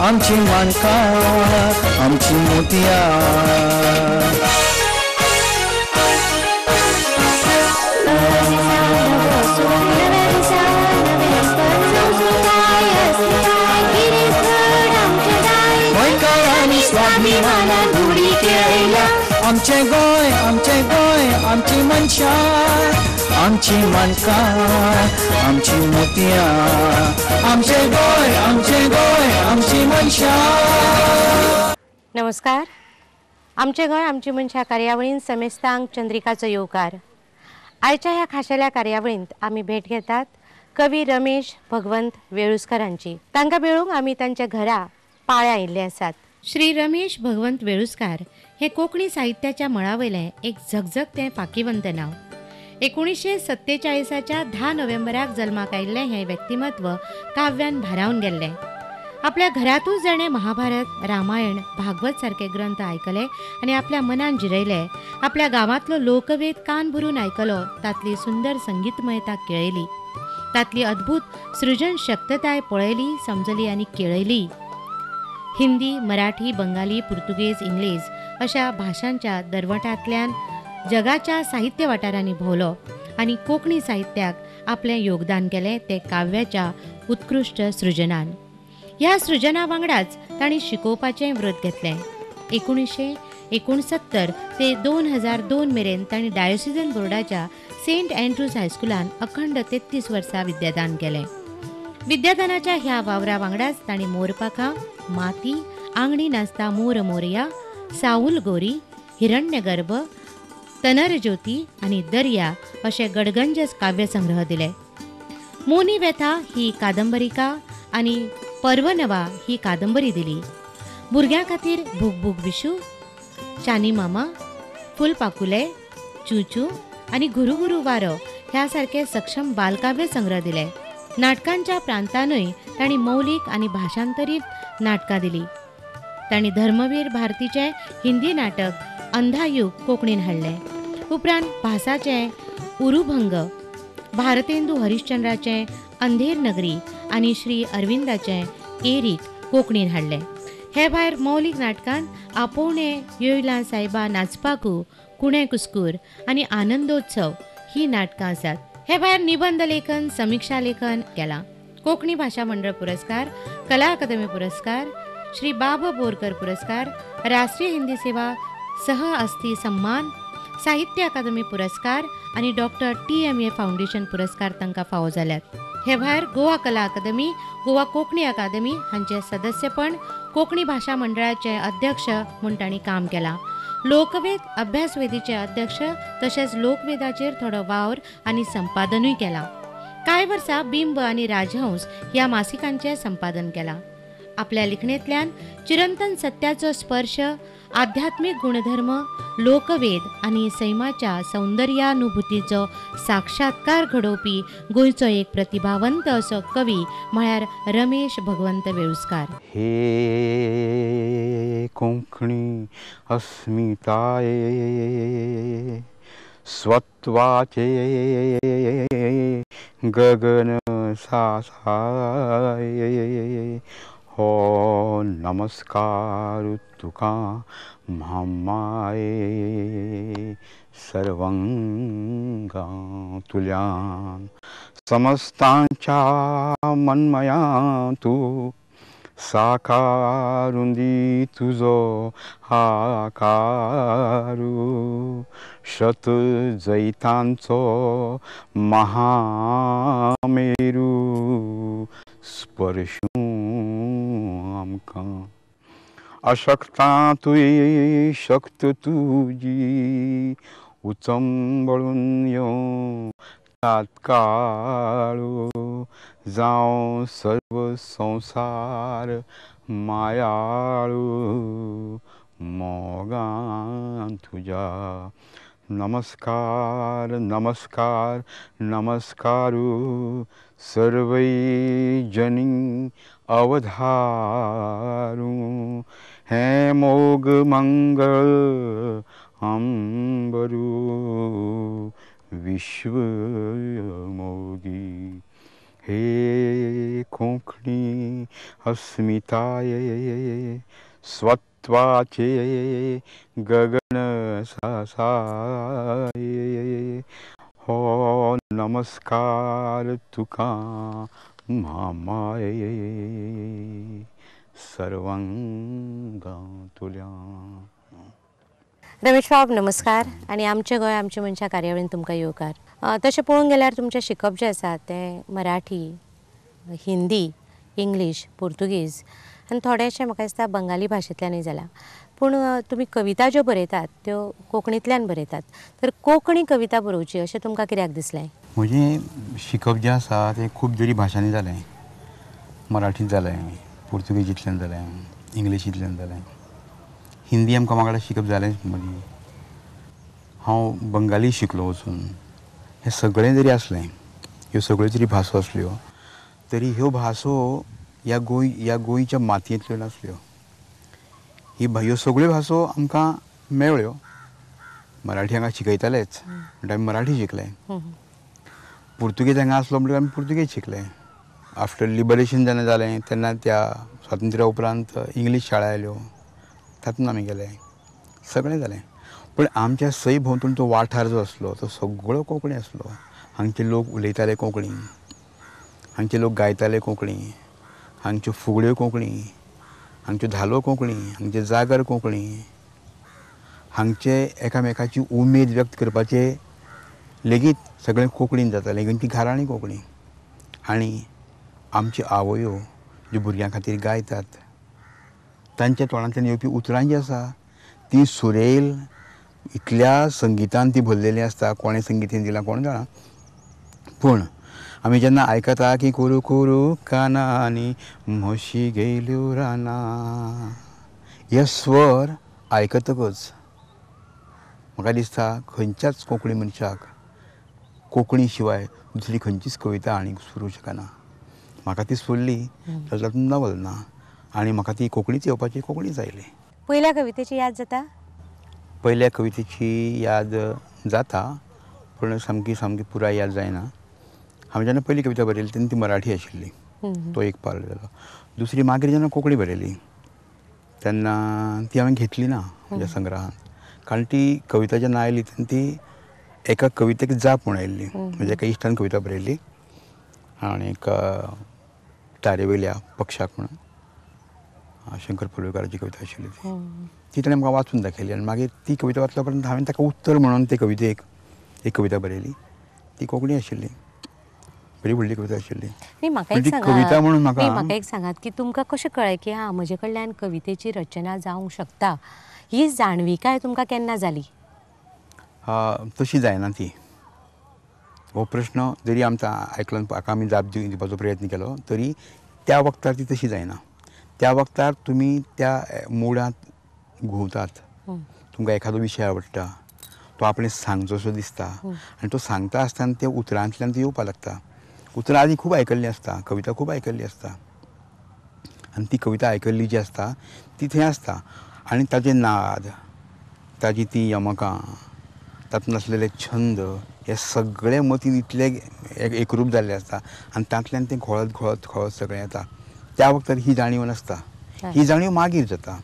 आमची मानका आमची मोतिया स्वाभिमानान उडी केल्या आमचे गोय आमची मनशा आमची मानका आमची मोतिया आमचे गोय आमची मनशा। नमस्कार, आमचे गोय आमची मनशा कार्यावळीन समेस्तांक चंद्रिकाचो येवकार। आयच्या ह्या खाशेल्या कार्यावळींत आमी भेट घेतात कवी रमेश भगवंत वेळुस्करांची। तांकां मेळूंक आमी तांच्या घरा पाळ्या आयिल्ले आसात। श्री रमेश भगवंत वेळुस्कार हे कोंकणी साहित्याच्या मळावयलें एक झगझगतें फाकीवंत नांव। 1947च्या 10 नोव्हेंबराक जल्माक आयिल्लें हें व्यक्तिमत्व काव्यान भारावन गेल्लें। आपल्या घरातूच जाणें महाभारत, रामायण, भागवत सारके ग्रंथ आयकले आनी आपल्या मनान जिरयले। आपल्या गांवांतलो लोकवेद कान भरून आयकलो, तातली सुंदर संगीतमयता केळयली, तातली अद्भुत सृजन शक्तताय पळयली, समजली आनी केळयली। हिंदी, मराठी, बंगाली, पुर्तुगेज, इंग्लीश अशा भाषांच्या दरवटांतल्यान जगाच्या साहित्य वाठारांनी भोवलो आनी कोंकणी साहित्याक आपलें योगदान केलें ते काव्याच्या उत्कृश्ट सृजनान। ह्या सृजना वांगडाच तांणी शिकोवपाचें व्रत घेतलें। 1969 ते 2002 मेरेन तांणी डायोसिजन बोर्डाच्या सेंट एंड्रूज हायस्कुलान अखंड 33 वर्सां विद्यादान केलें। विद्यादानाच्या ह्या वावरा वांगडाच तांणी मोरपाखां, माती, आंगणी नाचता मोर मोरया, साऊल गोरी, हिरण्यगर्भ, तनरज्योती आनी दर्या अशे गडगंज काव्यसंग्रह दिले। मोनी व्यथा ही कादंबरिका आनी पर्वनवा ही कादंबरी दिली। भुरग्यां खातीर भूक भूक विशू, चानी मामा, फुलपाकुले, चूचू आनी गुरु गुरु वारो ह्या सारखे सक्षम बालकाव्य संग्रह दिले। नाटकांच्या प्रांतानूय तांणी मौलिक आनी भाषांतरीत नाटकां दिली। तांणी धर्मवीर भारतीचे हिंदी नाटक अंधायुग कोंकणीन हाडलें। उपरांत भासाचे उरुभंग, भारतेंदू हरिश्चंद्राचे अंधेर नगरी आनी श्री अरविंदाचे एरीक कोंकणीन हाडलें। हे भायर मौलिक नाटकांत आपोवणे योयला सायबा नाचपाकू, कुणे कुस्कूर आनी आनंदोत्सव ही नाटकां आसात। हे भायर निबंध लेखन, समीक्षा लेखन केलां। कोंकणी भाषा मंडळ पुरस्कार, कला अकादमी पुरस्कार, श्री बाब बोरकर पुरस्कार, राष्ट्रीय हिंदी सेवा सह अस्थी सम्मान, साहित्य अकादमी पुरस्कार आनी डॉक्टर TMA फाउंडेशन पुरस्कार तांकां फावो जाल्यात। हे भायर गोवा कला अकादमी, गोवा कोंकणी अकादमी हांचे सदस्यपण, कोंकणी भाषा मंडळाचे अध्यक्ष म्हूण तांणी काम केलां। लोकवेद अभ्यासवेदीचे अध्यक्ष तशेंच लोकवेदाचेर थोडो वावर आनी संपादनूय केलां। कांय वर्सां बिंब आनी राजहंस ह्या मासिकांचें संपादन केलां। आपल्या लिखणेंतल्यान चिरंतन सत्याचो स्पर्श, आध्यात्मीक गुणधर्म, लोकवेद आनी सैमाच्या सौंदर्यानुभूतीचो साक्षात्कार घडोवपी गोंयचो एक प्रतिभावंत असो कवी म्हळ्यार रमेश भगवंत वेळुस्कार। हे कोंकणी अस्मिताये स्वत्वाचे गगन सासाये हो नमस्कार तुका म्हामाये सर्वंगा तुल्यान समस्तांच्या मनमया तू साकारून दी तुझो आकारू शत जैतांचो महामेरू स्पर्शू आमकां अशक्ता तुई शक्त तुजी उचंबळून यो तात्काळू जावं सर्व संसार मायाळू मोगान तुझ्या नमस्कार नमस्कार नमस्कारू सर्वै जनी अवधारू हे मोग मंगळ अंबरू विश्व मोगी हे कोंकणी अस्मिताये स्वत्वाचे गगन सासाये हो नमस्कार तुका मामाये सर्वांगा तुल्या. रमेश बाब नमस्कार आणि आमचे गोंय आमच्या मनशा कार्यावळीन तुमकां येवकार. तशें पळोवंक गेल्यार तुमचें शिकप जें आसा तें मराठी, हिंदी, इंग्लीश, पोर्तुगीज आनी थोडेशें म्हाका दिसता बंगाली भाशेंतल्यानय जालां. पूण तुमी कविता ज्यो बरयतात त्यो कोंकणींतल्यान बरयतात. तर कोंकणी कविता बरोवची अशें तुमकां कित्याक दिसलें? म्हजें शिकप जें आसा तें खूब तरी भाशांनी जालें. मराठींत जालें, पोर्तुगीजींतल्यान जालें, इंग्लिशींतल्यान जालें, हिंदी आमकां वांगडा शिकप जालेंच मदीं. हांव बंगाली शिकलो वचून. हें सगळें जरी आसलें, ह्यो सगळ्यो जरी भासो आसल्यो तरी ह्यो भासो ह्या गोंयच्या मातयेंतल्यो नासल्यो. ह्यो सगळ्यो भासो आमकां मेळ्ळ्यो. मराठी हांगा शिकयतालेच म्हणटा आमी मराठी शिकले. पुर्तुगेज हांगा आसलो म्हणटकीर आमी पुर्तुगेज शिकले. आफ्टर लिबरेशन जेन्ना जालें तेन्ना त्या स्वातंत्र्या उपरांत इंग्लीश शाळा आयल्यो, तातूंत आमी गेले. सगळें जालें. पूण आमच्या सय भोंवतणी तो वाठार जो आसलो तो सगळो कोंकणी आसलो. हांगचे लोक उलयताले कोंकणी, हांगचे लोक गायताले कोंकणी, हांगच्यो फुगड्यो कोंकणी, हांगच्यो धालो कोंकणी, हांगचे जागर कोंकणी, हांगचे एकामेकाची उमेद व्यक्त करपाचे लेगीत सगळें कोंकणीन जातालें. लेगीत घराणी कोंकणी. आनी आमच्यो आवयो ज्यो भुरग्यां खातीर गायतात तांच्या तोंडांतल्यान येवपी उतरां जीं आसा तीं सुरेल इतल्या संगितान ती भरलेली आसता. कोणें संगीत दिलां कोण जाणा. पूण आमी जेन्ना आयकता की कोरू कोरू कानांनी म्हशी गेल्यो राना, हे स्वर आयकतकच म्हाका दिसता खंयच्याच कोंकणी मनशाक कोंकणी शिवाय दुसरी खंयचीच कविता आनीक सुरू शकना. म्हाका ती सोडली जाल्यार तातूंत नवल ना. आनी म्हाका ती कोंकणीच येवपाची कोंकणीच आयली. पयल्या कवितेची याद जाता? पयल्या कवितेची याद जाता पूण सामकी पुराय याद जायना. हांवें जेन्ना पयली कविता बरयली तेन्ना ती मराठी आशिल्ली. तो एक पार्ट जालो. दुसरी मागीर जेन्ना कोंकणी बरयली तेन्ना ती हांवें घेतली ना म्हज्या संग्रहांत. कारण ती कविता जेन्ना आयली तेन्ना ती एका कवितेक जाप म्हूण आयिल्ली. म्हज्या एका इश्टान कविता बरयल्ली आनी एक तारेवयल्या पक्षाक म्हणून शंकर पडवळकाराची कविता आशिल्ली ती ताणें म्हाका वाचून दाखयली. आनी मागीर ती कविता वाचल्या उपरांत हांवें ताका उत्तर म्हणून ते कवितेक एक कविता बरयली. ती कोंकणी आशिल्ली. बरी व्हडली कविता आशिल्ली. ती कविता म्हणून म्हाका एक सांगात की तुमकां कशें कळ्ळें की म्हजे कडल्यान कवितेची रचना जावंक शकता? ही जाणविकाय तुमकां केन्ना जाली? तशी जायना ती. हो प्रश्न जरी आमचा आयकलो हाका आमी जाप दिवपाचो प्रयत्न केलो तरी त्या वक्तार ती तशी जायना. त्या वक्तार तुमी त्या मुडांत घुंवतात. तुमकां एखादो विशय आवडटा, तो आपणें सांगचोसो दिसता आनी तो सांगता आसतना त्या उतरांतल्यान ती येवपाक लागता. उतरां आदी खूब आयकल्लीं आसता, कविता खूब आयकल्ली आसता आनी ती कविता आयकल्ली जी आसता ती थंय आसता. आनी ताजे नाद, ताजी ती यमकां, तातूंत आसलेले छंद हे सगळे मतीन इतले एकरूप जाल्ले आसता आनी तांतल्यान तें घोळत सगळें येता. त्या वक्तार ही जाणीव नासता. ही जाणीव मागीर जाता.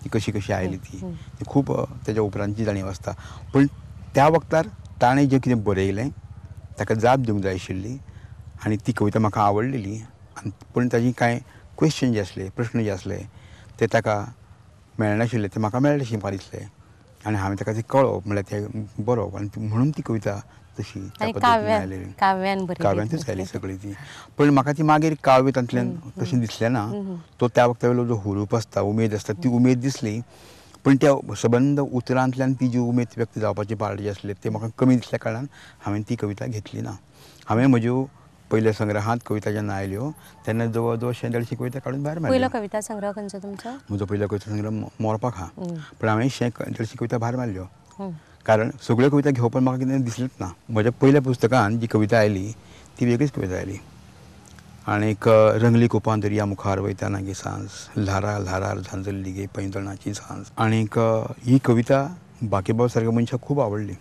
ती कशी आयली ती खूब तेज्या उपरांतची जाणीव आसता. पूण त्या वक्तार ताणें जें कितें बरयलें ताका जाप दिवंक जाय आशिल्ली आनी ती कविता म्हाका आवडलेली. पूण ताजी कांय क्वेश्चन जे आसले, प्रश्न जे आसले ते ताका मेळनाशिल्ले, ते म्हाका मेळ्ळेशें म्हाका दिसलें आनी हांवें ताका तें कळोवप म्हणल्यार तें बरोवप आनी म्हणून ती कविता तशी काव्यांतूच आयली सगळी ती. पण म्हाका ती मागीर काव्य तांतल्यान तशें दिसलें ना. तो त्या वक्ता वयलो जो हुरूप आसता, उमेद आसता ती उमेद दिसली. पूण त्या सबंद उतरांतल्यान ती जी उमेद व्यक्त जावपाचे पार्ट जे आसले ते म्हाका कमी दिसल्या कारणान हांवें ती कविता घेतली ना. हांवें म्हज्यो पयल्या संग्रहांत कविता जेन्ना आयल्यो तेन्ना जवळ जवळ 150 कविता काडून भायर मारल्यो. पयलो कविता संग्रह खंयचो तुमचो? म्हजो पयलो कविता संग्रह मोरपाक आहा. पूण हांवें 150 कविता भायर मारल्यो. कारण सगळ्यो कविता घेवपाक म्हाका कितें दिसलेंच ना. म्हज्या पयल्या पुस्तकांत जी कविता आयली ती वेगळीच कविता आयली. आनीक रंगली कोपां दर्या मुखार वयता नागी सांज, ल्हारार ल्हारार झांजल्ली गे पैंजणाची सांज. आनीक ही कविता बाकीबाब सारक्या मनशाक खूब आवडली.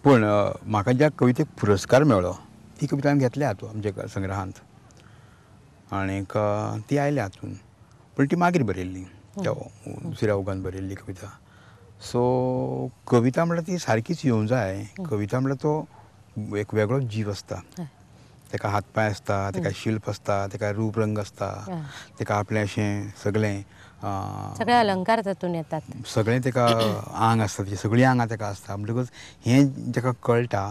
पूण म्हाका ज्या कवितेक पुरस्कार मेळ्ळो ती कविता हांवें घेतल्या आमच्या संग्रहांत. आनीक ती आयल्या हातून, पूण ती मागीर बरयल्ली, त्या दुसऱ्या ओगान बरयल्ली कविता. सो कविता म्हणल्यार ती सारकीच येवंक जाय. कविता म्हणल्यार तो एक वेगळोच जीव आसता. ताका हातपाय आसता, ताका शिल्प आसता, ताका रूप रंग आसता, ताका आपलें अशें सगळें सगळे अलंकार तातूंत येतात. सगळें ताका आंग आसता, तेची सगळीं आंगां ताका आसता. म्हणटकच हें जाका कळटा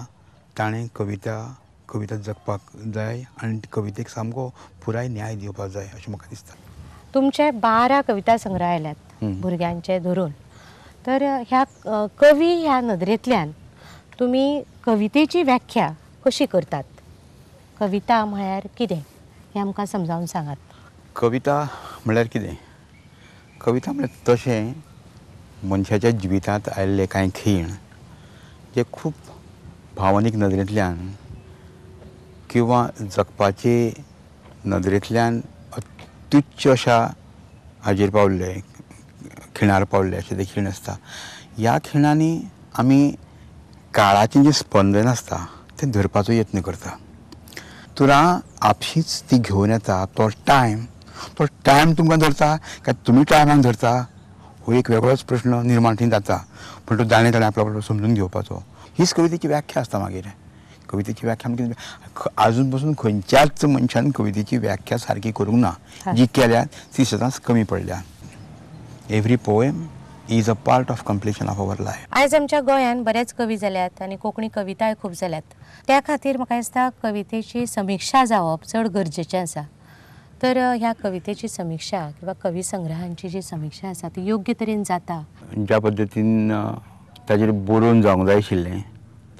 ताणें कविता जगपाक जाय आनी कवितेक सामको पुराय न्याय दिवपाक जाय अशें म्हाका दिसता. तुमचे 12 कविता संग्रह आयल्यात भुरग्यांचे धरून. तर ह्या कवी ह्या नदरेंतल्यान तुमी कवितेची व्याख्या कशी करतात? कविता म्हळ्यार कितें हें आमकां समजावन सांगात. कविता म्हळ्यार कितें? कविता म्हळ्यार तशें मनशाच्या जिवितांत आयिल्ले कांय खीण जे खूब भावनीक नदरेंतल्यान किंवा जगपाचे नदरेंतल्यान अत्युच्च अशा हाजेर पावल्ले, खिणार पावल्ले अशे ते खीण आसता. ह्या खिणांनी आमी काळाचें जें स्पंदन आसता तें धरपाचो यत्न करता. तुरां आपशींच ती घेवन येता. तो टायम तुमकां धरता काय तुमी टायमाक धरता हो एक वेगळोच प्रश्न निर्माण थंय जाता. पूण तो ताणें आपलो समजून घेवपाचो. हीच कवितेची व्याख्या आसता. मागीर कवितेची व्याख्या म्हणजे आजून पासून खंयच्याच मनशान कवितेची व्याख्या सारकी करूंक ना. जी केल्या ती सदांच कमी पडल्या. Every poem is a part of completion of our life. आयज आमच्या गोंयांत बरेच कवी जाल्यात आनी कोंकणी कविताय खूब जाल्यात. त्या खातीर म्हाका दिसता कवितेची समिक्षा जावप चड गरजेचें आसा. तर ह्या कवितेची समिक्षा किंवा कवी संग्रहांची जी समिक्षा आसा ती योग्य तरेन जाता? ज्या पद्दतीन ताजेर बरोवन जावंक जाय आशिल्लें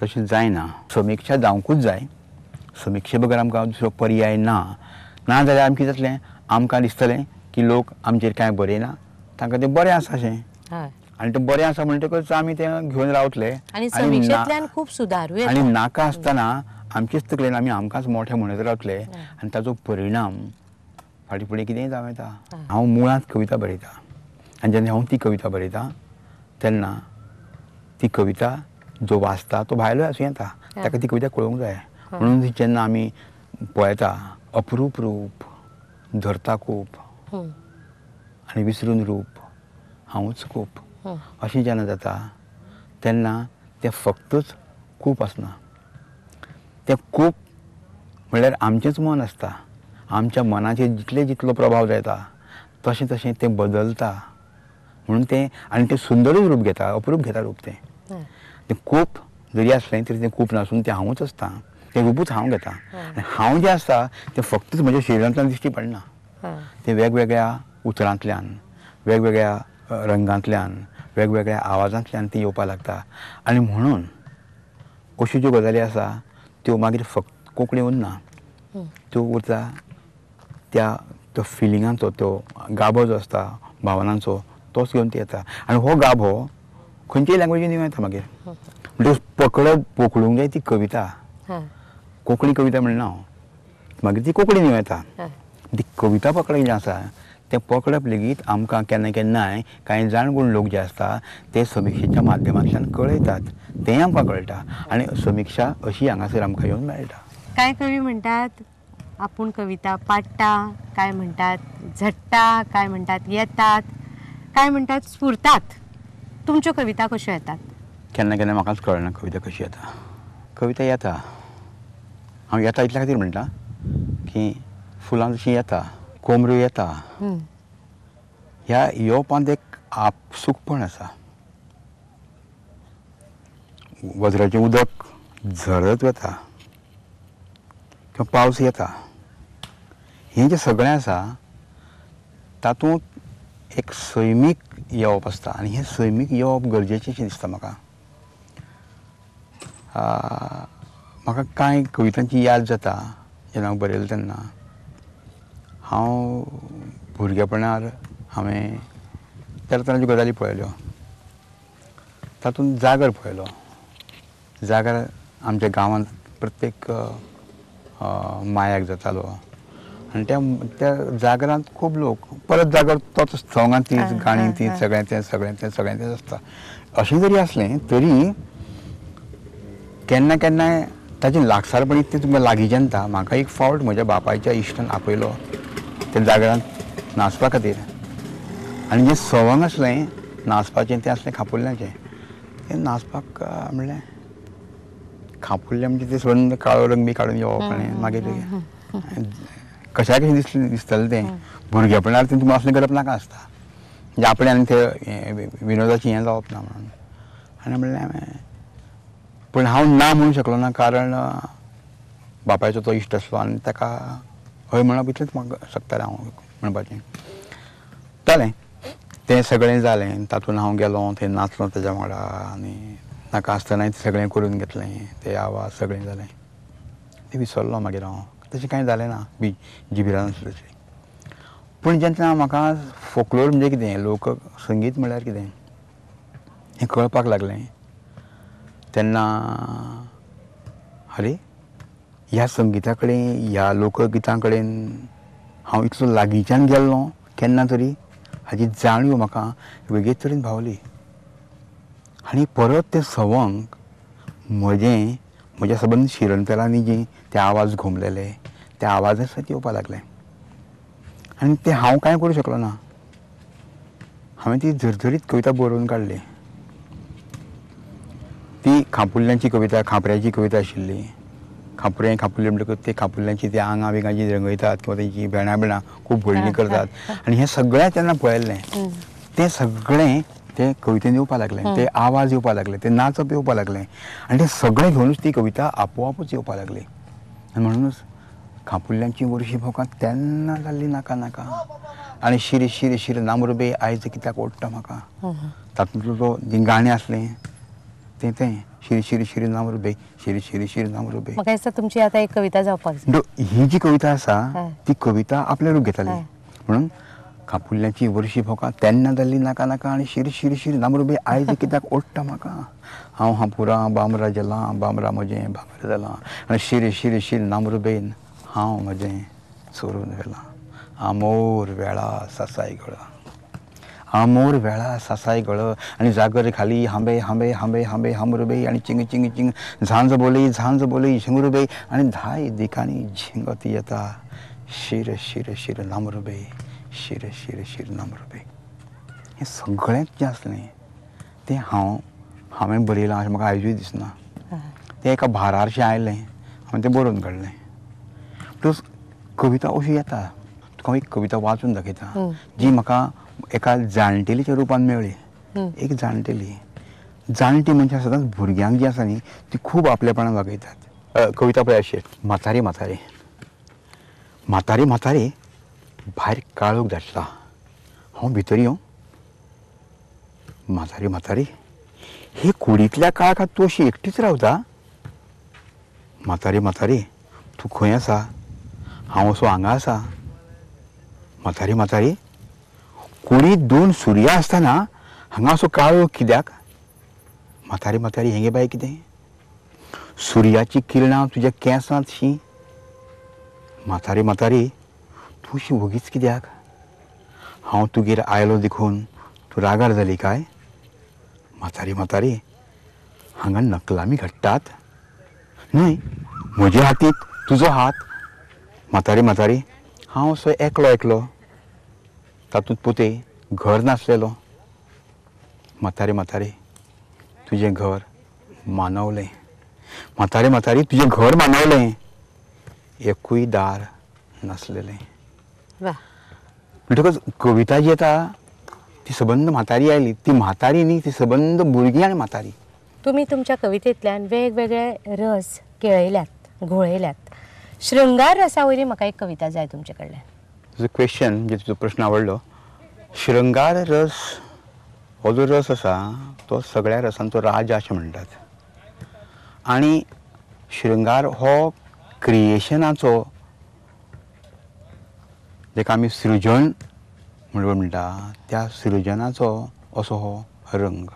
तशें जायना. समिक्षा जावंकूच जाय. समिक्षे बगर आमकां दुसरो पर्याय ना. ना जाल्यार आमकां कितें जातलें, आमकां दिसतलें की लोक आमचेर कांय बरयना, तांकां तें बरें आसा अशें. आनी तें बरें आसा म्हणटकच आमी तें घेवन रावतले आनी समिक्षेंतल्यान खूब सुदारूय आनी नाका आसतना आमचेच तकलेन आमी आमकांच मोठें म्हणत रावतले आनी ताचो परिणाम फाटीं फुडें कितेंय जावं येता. हांव मुळांत कविता बरयतां आनी जेन्ना हांव ती कविता बरयतां तेन्ना ती कविता जो वाचता तो भायलोय आसूं येता, ताका ती कविता कळूंक जाय. म्हणून जेन्ना आमी पळयता अप्रूप रूप धरता खूब आनी विसरून रूप हांवूच खूब अशें जेन्ना जाता तेन्ना तें फक्तच खूब आसना. तें खूब म्हणल्यार आमचेंच मन आसता. आमच्या मनाचेर जितलो प्रभाव जाता तशें तशें तें बदलता. म्हणून तें आनी तें सुंदरूच रूप घेता, अप्रूप घेता रूप तें. तें खूब जरी आसलें तरी तें खूब नासून तें हांवूच आसता. तें रूपूच हांव घेता. आनी हांव जें आसता तें फक्तच म्हज्या शरिरांतल्यान दिश्टी पडना. तें वेगवेगळ्या उतरांतल्यान, वेगवेगळ्या रंगांतल्यान, वेगवेगळ्या आवाजांतल्यान ती येवपाक लागता. आनी म्हणून अश्यो ज्यो गजाली आसा त्यो मागीर फक्त कोंकणी उरना. त्यो उरता त्या फिलिंगांचो, तो गाभो जो आसता भावनांचो तोच घेवन ती येता. आनी हो गाभो खंयच्याय लँग्वेजीन येवं येता मागीर. म्हणटकच पकडूंक जाय ती कविता. कोंकणी कविता म्हणना हांव, मागीर ती कोंकणीन येवं येता. ती कविता पकडप जें आसा तें पकडप लेगीत आमकां केन्ना केन्नाय कांय जाणगूण लोक जे आसता ते समिक्षेच्या माध्यमांतल्यान कळयतात. तेंय आमकां कळटा आनी समिक्षा अशी हांगासर आमकां येवन मेळटा. कांय कवी म्हणटात आपूण कविता पाडटा, काय म्हणटात झडटा, काय म्हणटात येतात, काय म्हणटात स्फुरतात. तुमच्यो कविता कश्यो येतात? केन्ना केन्ना म्हाकाच कळना कविता कशी येता. कविता येता, हांव येता इतल्या खातीर म्हणटा की फुलां जशीं येता, कोमऱ्यो येता, ह्या येवपांत एक आपसूकपण आसा. वज्राचें उदक झरत वता किंवा पावस येता, हें जें सगळें आसा तातूंत एक सैमीक येवप आसता आनी हें सैमीक येवप गरजेचें अशें दिसता म्हाका. म्हाका कांय कवितांची याद जाता जेन्ना हांव बरयलो तेन्ना. हांव भुरगेपणार हांवें तरेतरेच्यो गजाली पळयल्यो. तातूंत जागर पळयलो. जागर आमच्या गांवांत प्रत्येक मायाक जातालो आनी त्या जागरांत खूब लोक परत जागर तोच सोंगां तीच, गाणीं तीच, सगळें तेंच आसता. अशें जरी आसलें तरी केन्ना केन्नाय ताचें लागसारपण इतलें तुमकां लागींच्यान येता. म्हाका एक फावट म्हज्या बापायच्या इश्टान आपयलो त्या जागरान नाचपा खातीर. आनी जें सवंग आसलें नाचपाचें तें आसलें खापुल्यांचें. तें नाचपाक म्हणलें खापुल्लें म्हणजे ते संबंद काळो रंग बी काडून येवप आनी मागीर कशाय कशें दिसतालें तें. भुरगेपणार तें तुमी असलें करप नाका आसता. म्हणजे आपणें आनी ते विनोदाचें हें जावप ना म्हणून. आनी म्हणलें हांवें पूण हांव ना म्हणूंक शकलो ना कारण बापायचो तो इश्ट आसलो आनी ताका हय म्हणप इतलेंच म्हाका शकतालें हांव म्हणपाचें. जालें तें सगळें जालें. तातूंत हांव गेलों थंय नाचलों तेज्या वांगडा आनी नाका आसतनाय तें सगळें करून घेतलें. ते आवाज सगळें जालें. तें विसरलो मागीर हांव. तशें कांय जालें ना जिबिरान आसलें तशें. पूण जेन्ना म्हाका फोकलोर म्हणजे कितें लोक संगीत म्हळ्यार कितें हें कळपाक लागलें तेन्ना आरे ह्या संगिता कडेन ह्या लोकगितां कडेन हांव इतलो लागींच्यान गेल्लो केन्ना तरी हाची जाणीव म्हाका वेगळेच तरेन भावली. आनी परत तें सवंग म्हज्या सबंद शिरणतलांनी जी ते आवाज घुमलेले त्या आवाजा सयत येवपाक लागले. आनी तें हांव कांय करूं शकलो ना. हांवें ती झरझरीत कविता बरोवन काडली. ती खापुल्ल्यांची कविता खापऱ्याची कविता आशिल्ली. खापुल्ले म्हणटकच ते खापुल्ल्यांची ती आंगां बिंगां जी रंगयतात किंवां तेंची भेणां बिणां खूब व्हडलीं करतात आनी हें सगळें तेन्ना पळयल्लें. तें सगळें तें कवितेन येवपाक लागलें. ते आवाज येवपाक लागले. तें नाचप येवपाक लागलें आनी तें सगळें घेवनूच ती कविता आपोआपूच येवपाक लागली. आनी म्हणूनच खापुल्ल्यांची वर्शी भोंवकां तेन्ना जाल्ली नाका नाका आनी शिर शिर शिर नामरुबे आयज कित्याक ओडटा म्हाका. तातूंतलो जीं गाणें आसलें तें शिर शिर शिर नामरुबे शिर शिर शिर नामरुबे. म्हाका दिसता तुमची आतां एक कविता जावपाक जाय. ही जी कविता आसा ती कविता आपल्या रूप घेताली. म्हणून खापुल्ल्यांची वर्शी भोंवकां तेन्ना जाल्ली नाका नाका आनी शिर शिर शिर नामरुबे आयज कित्याक ओडटा म्हाका. हांव हांपुरां बामरा जेलां बामरा म्हजें भांगर जालां आनी शिर शिर शिर नामरुबेन हांव म्हजें चोरून व्हेलां. आमोर वेळा सासाय गळ आमोर वेळा सासाय गळ आनी जागर खाली हांबे हांबे हांबे हांबे हांबरुबे आनी चिंग चिंग चिंग झांज बोली शिंगरुबे आनी धाय दिकांनी झिंगत येता शिर शिर शिर नामरुबे शिर शिर शिर नामरुबे. हें सगळेंच जें आसलें तें हांवें बरयलां अशें म्हाका आयजूय दिसना. तें एका भारारशें आयलें हांवें तें बरोवन काडलें. प्लस कविता अशी येता तुका हांव एक कविता वाचून दाखयतां जी म्हाका एका जाणटेलीच्या रुपान मेळ्ळी. एक जाणटी मनशां सदांच भुरग्यांक जी आसा न्ही ती खूब आपलेपणान वागयतात. कविता पळय अशी म्हातारी म्हातारी म्हातारी म्हातारी भायर काळोख धाडटा हांव भितर येवं. म्हातारी म्हातारी हे कुडींतल्या काळखांत तूं अशी एकटीच रावता. म्हातारी म्हातारी तूं खंय आसा हांव असो हांगा आसा. म्हातारी म्हातारी कुडींत दोन सुर्या आसतना हांगा असो काळोख कित्याक. म्हातारी म्हातारी हें गे बाय कितें सुर्याची किरणां तुज्या केंसांत शीं. म्हातारी म्हातारी तूं अशी वगीच कित्याक. हांव तुगेर आयलो देखून तूं रागार जाली काय. म्हातारी म्हातारी हांगा नकलामी घडटात. न्हय म्हज्या हातींत तुजो हात. म्हातारी म्हातारी हांव असो एकलो तातूंत पोते घर नासलेलो. म्हातारी म्हातारी तुजें घर मानवलें. म्हातारी म्हातारी तुजें घर मानवलें एकूय दार नासलेलें. म्हणटकच कविता जी येता ती सबंद म्हातारी आयली. ती म्हातारी न्ही ती सबंद भुरगीं आनी म्हातारी. तुम्ही तुमच्या कवितेंतल्यान वेगवेगळे रस केळयल्यात घोळयल्यात. श्रृंगार रसा वयली म्हाका एक कविता जाय तुमचे कडल्यान. तुजो क्वेश्चन म्हणजे तुजो प्रश्न आवडलो. श्रृंगार रस हो जो रस आसा तो सगळ्या रसांचो राजा अशें म्हणटात. आनी श्रृंगार हो क्रिएशनाचो जेका आमी सृजन म्हणटा त्या सृजनाचो असो हो रंग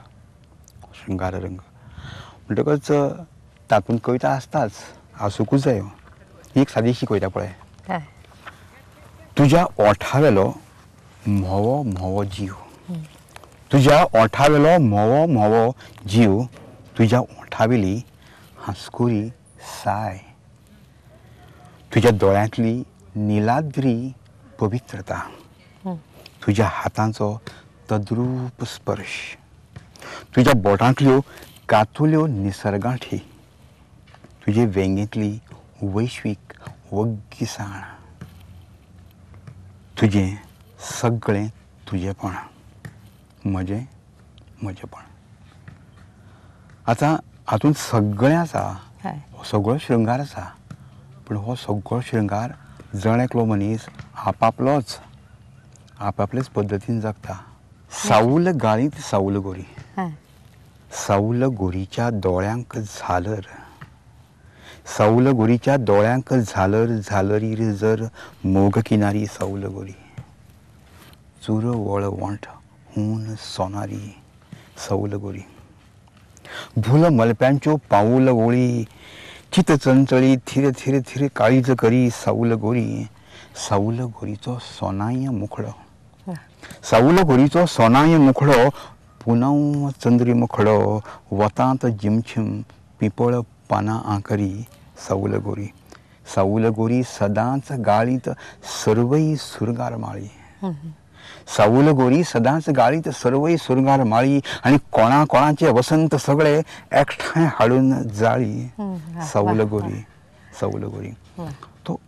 श्रृंगार रंग. म्हणटकच तातूंत कविता आसताच आसूंकूच जायो. ही एक सादीशी कविता पळय. तुज्या ओंठावेलो म्होवो म्होवो जीव. तुज्या ओंठावेलो म्होवो म्होवो जीव तुज्या ओंठावेली हांसकुरी साय. तुज्या दोळ्यांतली निलाद्री पवित्रता, तुज्या हातांचो तद्रूप स्पर्श, तुज्या बोटांतल्यो कातुल्यो निसर्गांठी, तुजे वेंगेंतली वैश्वीक वग्गीसाण, तुजें सगळें तुजेपण, म्हजेपण. आतां हातूंत सगळें आसा, हो सगळो शृंगार आसा, पूण हो सगळो शृंगार जण एकलो मनीस आपापलेच पद्दतीन जगता. साऊल गाळीत साऊल गोरी, साऊल गोरीच्या दोळ्यांक झालर, साऊल गोरीच्या दोळ्यांक झालर, झालरीर जर मोग किनारी साऊल गोरी, चूर वळवंट हून सोनारी साऊल गोरी, भूल मलप्यांच्यो पाऊल ओळी, चित चंचळी थिर थिर थिर काळीज करी साऊल गोरी, साऊल गोरीचो सोनाय मुखडो, साऊल गोरीचो सोनाय मुखडो, पुनव चंद्री मुखडो, वतांत जिमछिम पिंपळ पानां आंकरी साऊल गोरी, साऊल गोरी सदांच गाळीत सर्वई सुरगार माळी, साऊल गोरी सदांच गाळीत सर्वई सुरगार माळी, आनी कोणा कोणाचे वसंत सगळे एकठांय हाडून जाळी साऊल गोरी, साऊल गोरी. तो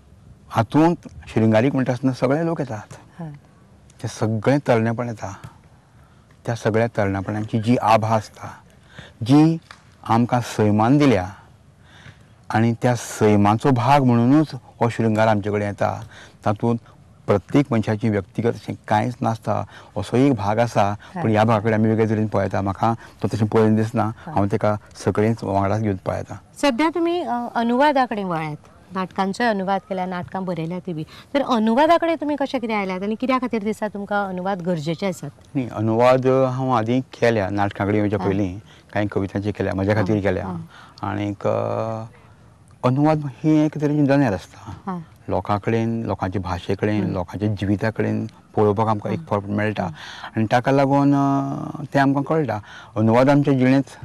हातूंत शृंगारीक म्हणटा आसतना सगळे लोक येतात, ते सगळें तरणेपण येता. त्या सगळ्या तरणापणांची जी आभा आसता, जी आमकां सैमान दिल्या, आनी त्या सैमाचो भाग म्हणूनच हो शृंगार आमचे कडेन येता. तातूंत प्रत्येक मनशाची व्यक्तिगत अशें कांयच नासता, असो एक भाग आसा, पूण ह्या भागा कडेन आमी वेगळे तरेन पळयता. म्हाका तो तशें पळोवन दिसना, हांव ताका सगळेंच वांगडाच घेवन पळयता. सध्या तुमी अनुवादा कडेन वळ्यात, नाटकांचोय अनुवाद केला, नाटकां बरयल्या ती बी. तर अनुवादा कडेन तुमी कशे कितें आयल्यात आनी कित्या खातीर दिसता तुमकां अनुवाद गरजेचे आसात? न्ही, अनुवाद हांव आदीं केल्या, नाटकां कडेन येवच्या पयलीं कांय कवितांचे केल्या, म्हज्या खातीर केल्या. आनीक अनुवाद ही एक तरेची जनेल आसता, लोकां कडेन, लोकांचे भाशे कडेन, लोकांच्या जिविता कडेन पळोवपाक आमकां एक फावट मेळटा. आनी ताका लागून तें आमकां कळटा. अनुवाद आमच्या जिणेंत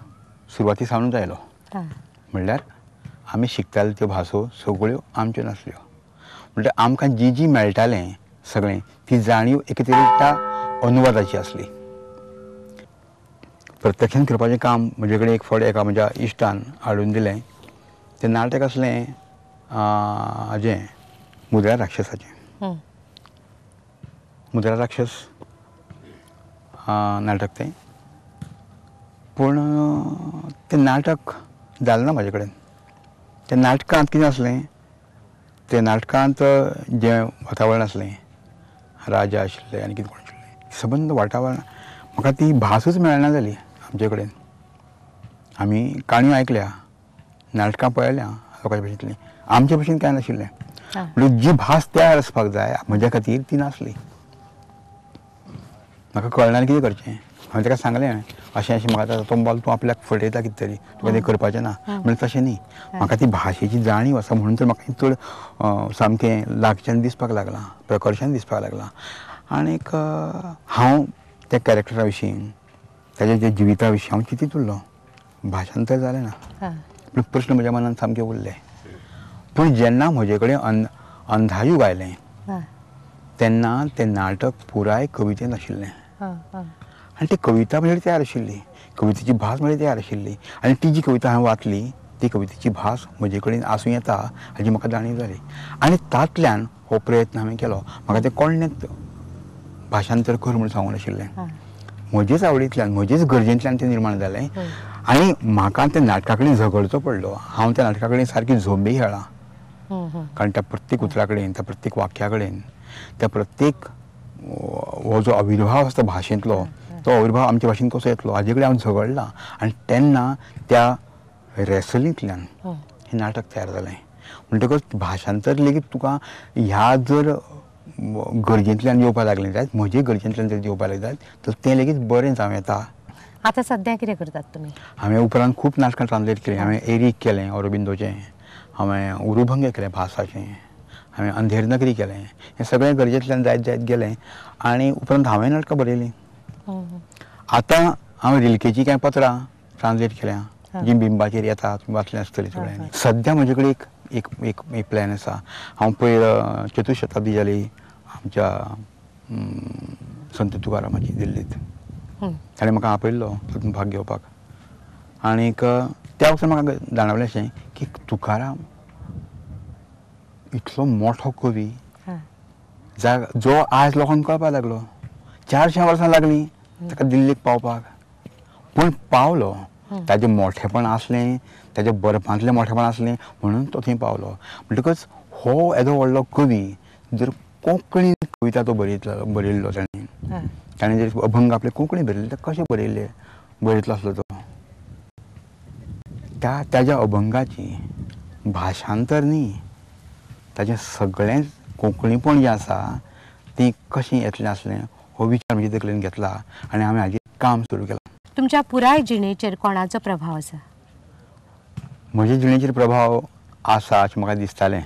सुरवाती सावनूच आयलो. म्हणल्यार आमी शिकताले त्यो भासो सगळ्यो आमच्यो नासल्यो. म्हणल्यार आमकां जी जी मेळटालें सगळें, ती जाणीव एके तरेच्या अनुवादाची आसली. प्रत्यक्षान करपाचें काम म्हजे कडेन एक फावट एका म्हज्या इश्टान हाडून दिलें. तें नाटक आसलें हाजें मुद्रा राक्षसाचें. मुद्रा राक्षस नाटक तें, पूण तें नाटक जालें ना म्हाजे कडेन. त्या नाटकांत कितें आसलें, त्या नाटकांत जें वातावरण आसलें, राजा आशिल्ले आनी कितें कोण आशिल्लें, सबंद वातावरण, म्हाका ती भासूच मेळना जाली आमचे कडेन. आमी काणयो आयकल्या, नाटकां पळयल्या लोकांचे भाशेंतलीं, आमचे भशेन कांय नाशिल्लें. म्हणजे जी भास तयार आसपाक जाय म्हज्या खातीर ती नासली. म्हाका कळना कितें करचें. हांवें ताका सांगलें अशें अशें, म्हाका तो बोल तूं आपल्याक फटयता कितें तरी, तुका तें करपाचें ना. म्हणजे तशें न्ही, म्हाका ती भाशेची जाणीव आसा म्हणून तर म्हाका चड सामकें लागच्यान दिसपाक लागलां, प्रकर्शान दिसपाक लागलां. आनीक हांव त्या कॅरेक्टरा विशीं, ताच्या जे जिविता विशीं हांव चिंतीत उरलो. भाशांतर जालें ना, पूण प्रश्न म्हज्या मनांत सामके उरले. पूण जेन्ना म्हजे कडेन अंधायूग आयलें, तेन्ना तें नाटक पुराय कवितेंत आशिल्लें. आनी ती कविता म्हणजे तयार आशिल्ली, कवितेची भास म्हणजे तयार आशिल्ली. आनी ती जी कविता हांवें वाचली, ती कवितेची भास म्हजे कडेन आसूं येता हाची म्हाका जाणीव जाली. आनी तांतल्यान हो प्रयत्न हांवें केलो. म्हाका तें कोणेंच भाशांतर कर म्हूण सांगून आशिल्लें. म्हजेच आवडींतल्यान, म्हजेच गरजेंतल्यान तें निर्माण जालें. आनी म्हाका त्या नाटका कडेन झगडचो पडलो. हांव त्या नाटका कडेन सारकी झोंबी खेळ्ळां. कारण त्या प्रत्येक उतरा कडेन, त्या प्रत्येक वाक्या कडेन, त्या प्रत्येक हो जो अविर्भाव आसता भाशेंतलो, तो अविर्भाव आमचे भाशेन कसो येतलो हाजे कडेन हांव झगडलां. आनी तेन्ना त्या रेसलींतल्यान हें नाटक तयार जालें. म्हणटकच भाशांतर लेगीत तुका ह्या जर गरजेंतल्यान येवपाक लागलें जायत, म्हजे गरजेंतल्यान जर येवपाक लागलें जायत, तर तें लेगीत बरें जावं येता. आतां सध्या कितें करतात तुमी? हांवें उपरांत खूब नाटकां ट्रान्सलेट केलीं. हांवें एरीक केलें अरबिंदोचें, हांवें उरुभंगे केलें भासाचें, हांवें अंधेर नगरी केलें. हें सगळें गरजेंतल्यान जायत जायत गेलें. आनी उपरांत हांवें नाटकां बरयलीं. आतां हांव रिल्केची कांय पत्रां ट्रान्सलेट केल्या, जी बिंबाचेर येता, तुमी वाचलें आसतलें सगळ्यांनी. सद्या म्हजे कडेन एक प्लॅन आसा. हांव पयर चतुशताब्दी जाली आमच्या संत तुकारामाची दिल्लीत. ताणें म्हाका आपयल्लो तातूंत भाग घेवपाक. आनीक त्या वक्तार म्हाका जाणवलें अशें की तुकाराम इतलो मोठो कवी जो आज लोकांक कळपाक लागलो. 400 वर्सां लागलीं ताका दिल्लीक पावपाक, पूण पावलो. ताजें मोठेपण आसलें, ताजें बरपांतलें मोठेपण आसलें म्हणून तो थंय पावलो. म्हणटकच हो येदो व्हडलो कवी जर कोंकणी कविता तो बरयल्लो ताणें जर अभंग आपले कोंकणी बरयल्ले तर कशें बरयतलो आसलो तो. ताज्या अभंगाची भाशांतर न्ही, ताजें सगळें कोंकणीपण जें आसा तें कशें येतलें आसलें हो विचार म्हजे तकलेन घेतला आनी हांवें हाजेर काम सुरू केलां. तुमच्या पुराय जिणेचेर कोणाचो प्रभाव आसा? म्हज्या जिणेचेर प्रभाव आसा अशें म्हाका दिसतालें.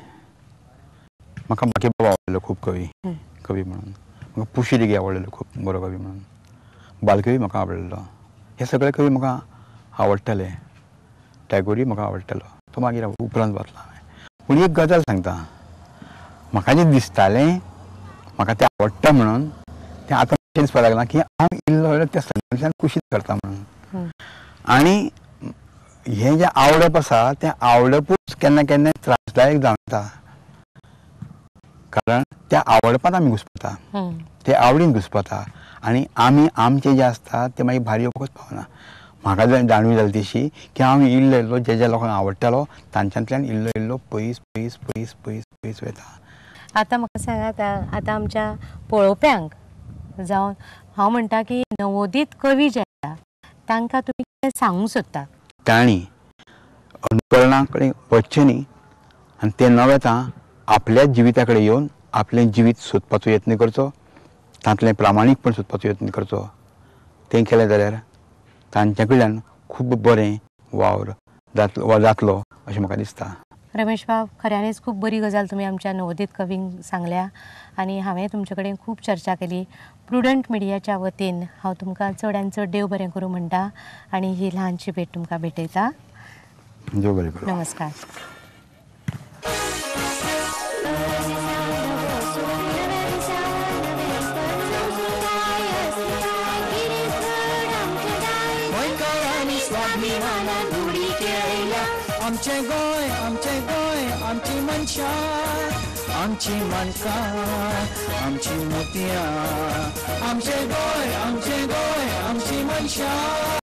म्हाका बाबा आवडलो खूब कवी म्हणून. म्हाका पुशी लेगी आवडलेलो खूब बरो कवी म्हणून. बालकवी म्हाका आवडलेलो. हे सगळे कवी म्हाका आवडटाले. टॅगोरूय म्हाका आवडटालो. तो मागीर उपरांत वाचलो हांवें. पूण एक गजाल सांगता, म्हाका जें दिसतालें म्हाका तें आवडटा म्हणून तें आतां अशें दिसपाक लागलां की हांव इल्लो त्या सगळ्यांतल्यान कुशीत करता म्हणून. आनी हें जें आवडप आसा तें आवडपूच केन्ना केन्ना त्रासदायक जावन येता. कारण त्या आवडपांत आमी घुस्पता, ते आवडीन घुस्पता आनी आमी आमचें जें आसता तें मागीर भायर येवपाकूच पावना. म्हाका जाणीव जाली तशी की हांव इल्लो इल्लो ज्या लोकांक आवडटालो तांच्यांतल्यान इल्लो इल्लो पयस पयस पयस पयस पयस वयता. आतां म्हाका सांगात, आतां आमच्या पळोवप्यांक जावन हांव म्हणटा की नवोदीत कवी जे आसा तांकां तुमी कितें सांगूंक सोदता? तांणी अनुकरणा कडेन वचचें न्ही आनी तें न वेता आपल्या जिविता कडेन येवन आपलें जिवीत सोदपाचो यत्न करचो, तांतलें प्रामाणीकपण सोदपाचो यत्न करचो. तें केलें जाल्यार तांचे कडल्यान खूब बरें वावर जातलो अशें म्हाका दिसता. रमेश बाब, खऱ्यांनीच खूब बरी गजाल तुमी आमच्या नवोदीत कवींक सांगल्या आनी हांवें तुमचे कडेन खूब चर्चा केली. प्रुडंट मिडियाच्या वतीन हांव तुमकां चडांत चड देव बरें करूं म्हणटा आनी ही ल्हानशी भेट तुमकां भेटयता. देव बरें करूं. नमस्कार. आमचें गोंय आमची मनशां, आमची माणकां, आमची मोतयां. आमचें गोंय आमची मनशां.